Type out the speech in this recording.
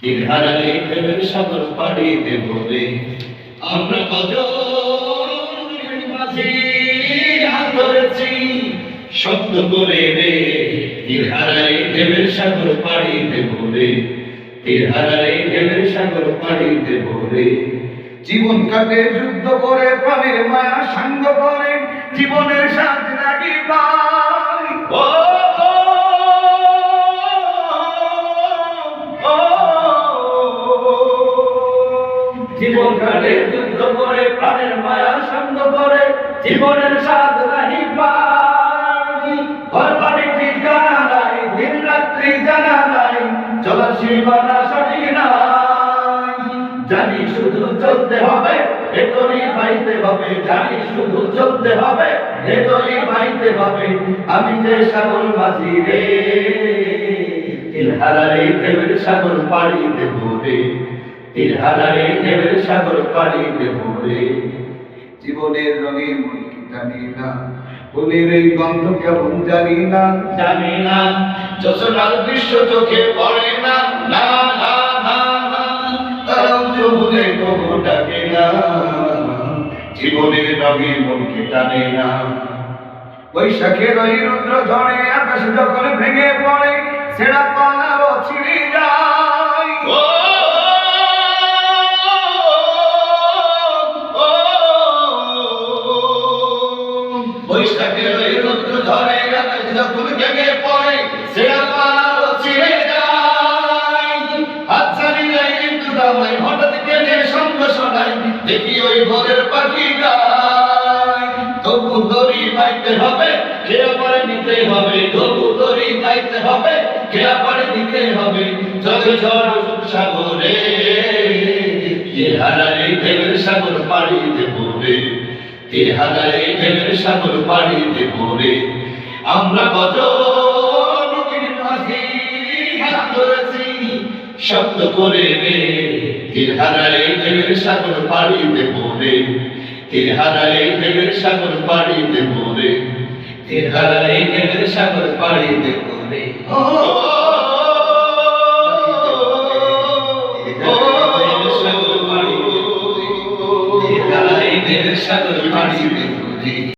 তীর হারালে প্রেমের সাগর পাড়ি দেব রে। আমরা কজন মাঝি হাত ধরেছি শব্দ করে রে। তীর হারালে প্রেমের সাগর পাড়ি দেব রে। তীর হারালে প্রেমের সাগর পাড়ি দেব রে। জীবন কাটে যুদ্ধ করে, প্রাণের মায়া সাঙ্গ করে, জীবনের সাথ লাগি পাই। ও জীবন কাটে যুদ্ধ করে, প্রাণের মায়া সঙ্গ করে, জীবনের স্বাদ নাহি পাই। ঘর বাড়ি ঠিকানা নাই, দিন রাত্রি জানা নাই, চলার সীমানা সঠিক নাই। জানি শুধু চলতে হবে, ভেতরই বাইতে হবে। জানি শুধু চলতে হবে, ভেতরই বাইতে হবে। আমি যে সাগর মাঝি রে, তীর হারালে প্রেমের সাগর পাড়ি দেব রে। তীর হারালে প্রেমের সাগর পাড়ি দেব রে। জীবনের রঙে মন কি জানি না, ফুলের এই গন্ধ কেমন জানি না। জানি না যোজনার দৃশ্য চোখে পড়ে না, না না না না। তারাও যমুনে কবু ডাকে না, জীবনের রঙে মন কি টানে না। বৈশাখের ওই রুদ্র ঝড়ে আকাশ যখন ভেঙে পড়ে, ছেঁড়া পানারও ছিঁড়ে যায়। ও বৈশাখের ওই রুদ্র ঝড়ে আকাশ যখন ভেঙে পড়ে, ছেঁড়া পানারও ছিঁড়ে যায়। হাতছানি নাই কিন্তু দামাই, হঠাৎ কেটে সঙ্গ শোনাই, দেখি ওই ভোরের পাখি গায়। তবু দড়ি বাইতে হবে, খেয়া পরে নিতে হবে। তবু দড়ি বাইতে হবে, খেয়া পরে নিতে হবে। চলে ঝড় সাগরে, তীর হারালে প্রেমের সাগর পাড়ি দেব রে। তীর হারালে প্রেমের সাগর পাড়ি দেব রে। আমরা কজন মাঝি হাত ধরেছি শব্দ করে রে। তীর হারালে প্রেমের সাগর পাড়ি দেব রে। তীর হারালে প্রেমের সাগর পাড়ি দেব রে। তীর হারালে প্রেমের সাগর পাড়ি দেব রে। ও